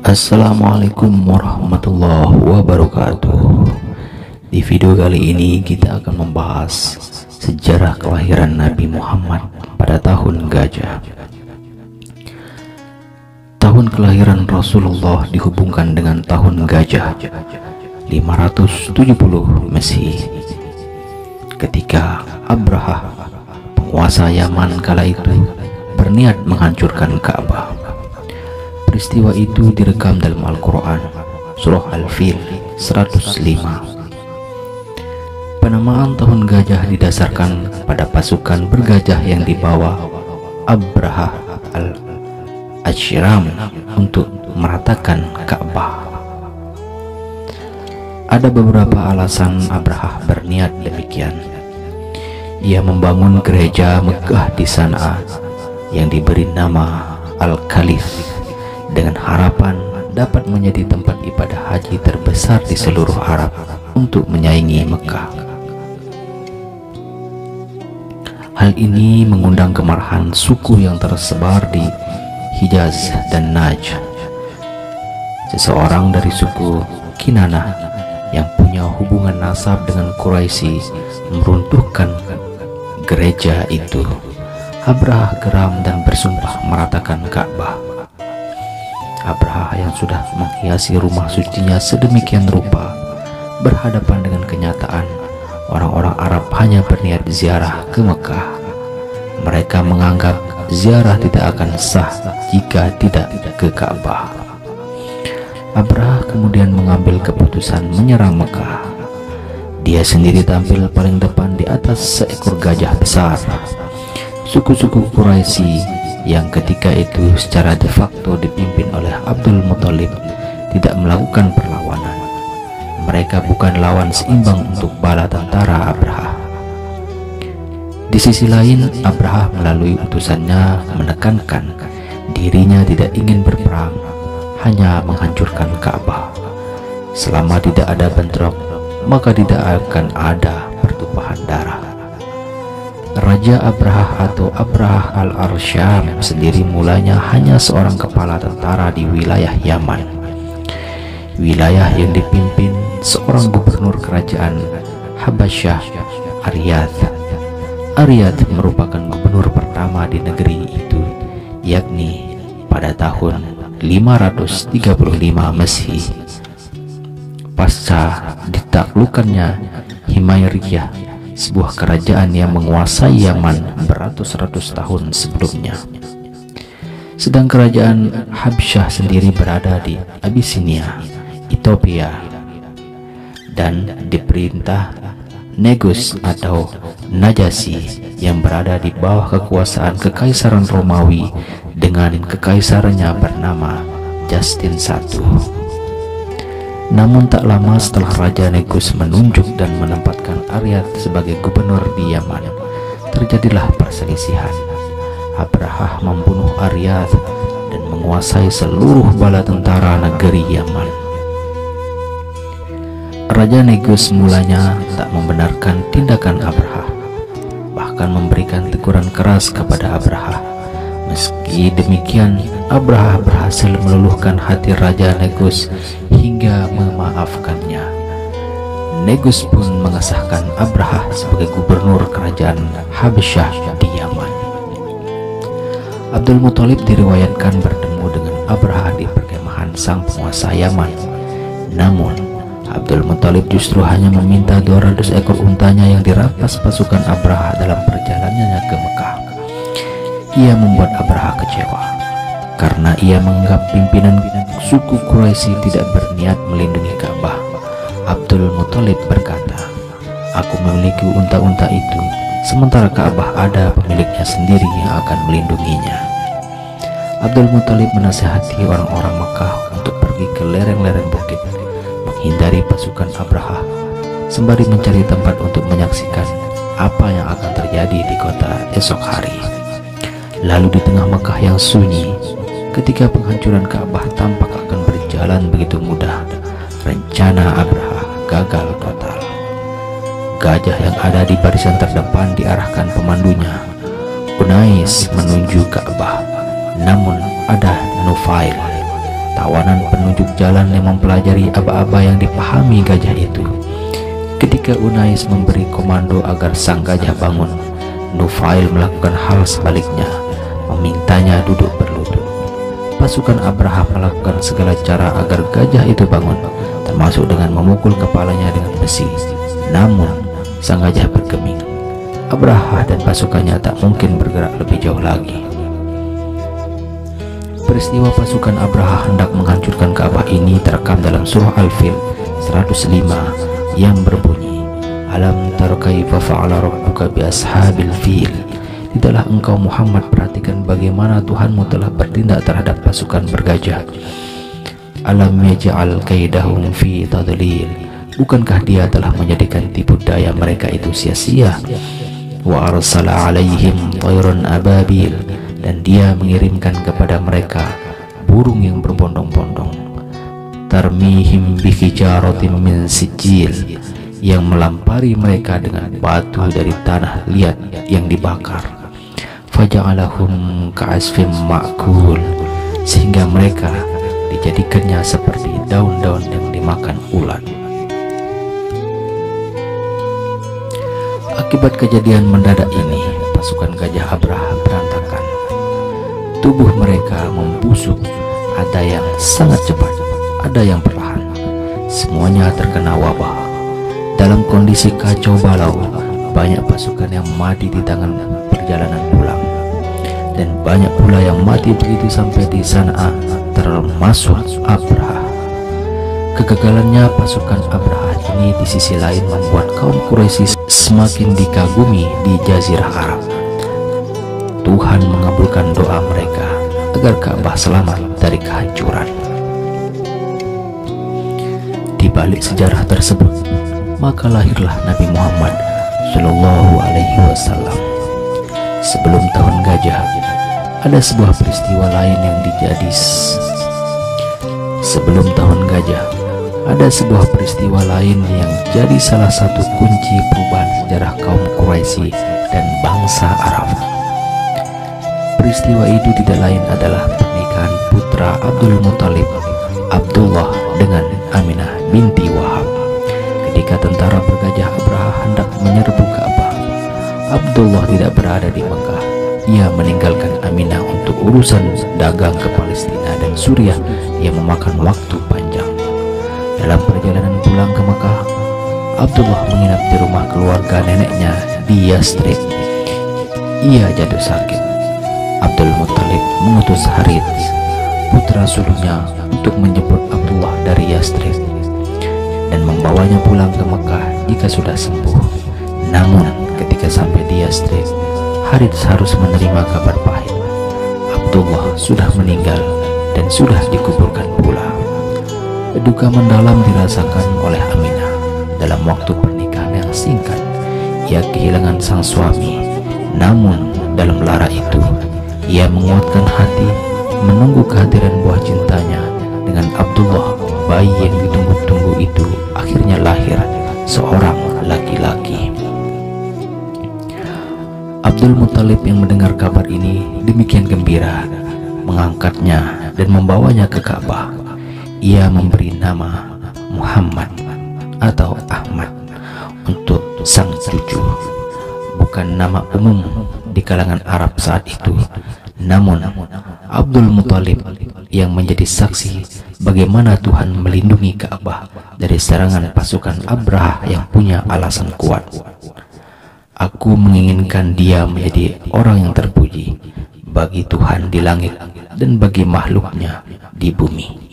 Assalamualaikum warahmatullahi wabarakatuh. Di video kali ini kita akan membahas sejarah kelahiran Nabi Muhammad pada tahun gajah. Tahun kelahiran Rasulullah dihubungkan dengan tahun gajah 570 Masehi, ketika Abrahah, penguasa Yaman kala itu, berniat menghancurkan Ka'bah. Peristiwa itu direkam dalam Al-Quran, Surah Al-Fil 105. Penamaan tahun gajah didasarkan pada pasukan bergajah yang dibawa Abrahah al-Ashram untuk meratakan Ka'bah. Ada beberapa alasan Abrahah berniat demikian. Ia membangun gereja megah di Sana'a yang diberi nama Al-Khalif dengan harapan dapat menjadi tempat ibadah haji terbesar di seluruh Arab untuk menyaingi Mekah. Hal ini mengundang kemarahan suku yang tersebar di Hijaz dan Najd. Seseorang dari suku Kinanah yang punya hubungan nasab dengan Quraisy meruntuhkan gereja itu. Abrahah geram dan bersumpah meratakan Ka'bah. Abrahah yang sudah menghiasi rumah sucinya sedemikian rupa berhadapan dengan kenyataan orang-orang Arab hanya berniat ziarah ke Mekah. Mereka menganggap ziarah tidak akan sah jika tidak ke Ka'bah. Abrahah kemudian mengambil keputusan menyerang Mekah. Dia sendiri tampil paling depan di atas seekor gajah besar. Suku-suku Quraisy yang ketika itu secara de facto dipimpin oleh Abdul Muthalib tidak melakukan perlawanan. Mereka bukan lawan seimbang untuk bala tentara Abrahah. Di sisi lain, Abrahah melalui utusannya menekankan dirinya tidak ingin berperang, hanya menghancurkan Ka'bah. Selama tidak ada bentrok, maka tidak akan ada pertumpahan darah. Raja Abrahah atau Abrahah al-Arsyam sendiri mulanya hanya seorang kepala tentara di wilayah Yaman, wilayah yang dipimpin seorang gubernur kerajaan Habasyah, Ariyad. Ariyad merupakan gubernur pertama di negeri itu, yakni pada tahun 535 Masehi. Pasca ditaklukkannya Himayriyah, sebuah kerajaan yang menguasai Yaman beratus-ratus tahun sebelumnya. Sedang kerajaan Habsyah sendiri berada di Abyssinia, Ethiopia, dan diperintah Negus atau Najasyi yang berada di bawah kekuasaan Kekaisaran Romawi dengan kekaisarannya bernama Justin I. Namun tak lama setelah Raja Negus menunjuk dan menempatkan Ariyad sebagai gubernur di Yaman, terjadilah perselisihan. Abrahah membunuh Ariyad dan menguasai seluruh bala tentara negeri Yaman. Raja Negus mulanya tak membenarkan tindakan Abrahah, bahkan memberikan teguran keras kepada Abrahah. Meski demikian, Abrahah berhasil meluluhkan hati Raja Negus hingga memaafkannya. Negus pun mengesahkan Abrahah sebagai gubernur kerajaan Habasyah di Yaman. Abdul Muthalib diriwayatkan bertemu dengan Abrahah di perkemahan sang penguasa Yaman. Namun, Abdul Muthalib justru hanya meminta 200 ekor untanya yang dirampas pasukan Abrahah dalam perjalanannya ke Mekah. Ia membuat Abrahah kecewa karena ia menganggap pimpinan suku Quraisy tidak berniat melindungi Ka'bah. Abdul Muthalib berkata, "Aku memiliki unta-unta itu, sementara Ka'bah ada pemiliknya sendiri yang akan melindunginya." Abdul Muthalib menasihati orang-orang Mekah untuk pergi ke lereng-lereng bukit, menghindari pasukan Abrahah, sembari mencari tempat untuk menyaksikan apa yang akan terjadi di kota esok hari. Lalu di tengah Mekah yang sunyi, ketika penghancuran Ka'bah tampak akan berjalan begitu mudah, rencana Abrahah gagal total. Gajah yang ada di barisan terdepan diarahkan pemandunya. Unais menuju Ka'bah, namun ada Nufail, tawanan penunjuk jalan yang mempelajari aba-aba yang dipahami gajah itu. Ketika Unais memberi komando agar sang gajah bangun, Nufail melakukan hal sebaliknya, memintanya duduk berlutut. Pasukan Abraha melakukan segala cara agar gajah itu bangun, termasuk dengan memukul kepalanya dengan besi. Namun sang gajah bergeming. Abraha dan pasukannya tak mungkin bergerak lebih jauh lagi. Peristiwa pasukan Abraha hendak menghancurkan Ka'bah ini terekam dalam surah Al-Fil 105 yang berbunyi, Alam tara kaifa fa'ala rabbuka bi ashabil fil. Tidaklah engkau Muhammad perhatikan bagaimana Tuhanmu telah bertindak terhadap pasukan bergajah. Alam yaj'al kaidahum fi tadlil. Bukankah dia telah menjadikan tipu daya mereka itu sia-sia? Wa arsala alaihim tayran ababil. Dan dia mengirimkan kepada mereka burung yang berbondong-bondong. Tarmihim bihijaratin min sijil, yang melampari mereka dengan batu dari tanah liat yang dibakar. Faja'alahum ka'asfim ma'kul, sehingga mereka dijadikannya seperti daun-daun yang dimakan ulat. Akibat kejadian mendadak ini, pasukan gajah Abraha berantakan. Tubuh mereka membusuk, ada yang sangat cepat, ada yang perlahan. Semuanya terkena wabah. Dalam kondisi kacau balau, banyak pasukan yang mati di tangan perjalanan pulang, dan banyak pula yang mati begitu sampai di Sana'a, termasuk Abraha. Kegagalannya pasukan Abraha ini di sisi lain membuat kaum Quraisy semakin dikagumi di Jazirah Arab. Tuhan mengabulkan doa mereka agar Ka'bah selamat dari kehancuran. Di balik sejarah tersebut, maka lahirlah Nabi Muhammad Shallallahu Alaihi Wasallam. Sebelum tahun gajah, ada sebuah peristiwa lain yang jadi salah satu kunci perubahan sejarah kaum Quraisy dan bangsa Arab. Peristiwa itu tidak lain adalah pernikahan putra Abdul Muthalib, Abdullah, dengan Aminah binti Wahab. Ketika tentara bergajah Abraha hendak menyerbu Ka'bah, Abdullah tidak berada di Mekah. Ia meninggalkan Aminah untuk urusan dagang ke Palestina dan Suriah yang memakan waktu panjang. Dalam perjalanan pulang ke Mekah, Abdullah menginap di rumah keluarga neneknya di Yastrib. Ia jatuh sakit. Abdul Muthalib mengutus Harith, putra sulungnya, untuk menjemput Abdullah dari Yastrib dan membawanya pulang ke Mekah jika sudah sembuh. Namun ketika sampai di Yastrib, Harith harus menerima kabar pahit. Abdullah sudah meninggal dan sudah dikuburkan pula. Duka mendalam dirasakan oleh Aminah. Dalam waktu pernikahan yang singkat, ia kehilangan sang suami. Namun dalam lara itu, ia menguatkan hati menunggu kehadiran buah cintanya. Dengan Abdullah, bayi yang ditunggu-tunggu itu akhirnya lahir, seorang laki-laki. Abdul Muthalib yang mendengar kabar ini demikian gembira, mengangkatnya dan membawanya ke Ka'bah. Ia memberi nama Muhammad atau Ahmad untuk sang cucu, bukan nama umum di kalangan Arab saat itu. Namun Abdul Muthalib yang menjadi saksi bagaimana Tuhan melindungi Ka'bah dari serangan pasukan Abraha yang punya alasan kuat. Aku menginginkan dia menjadi orang yang terpuji bagi Tuhan di langit dan bagi makhluknya di bumi.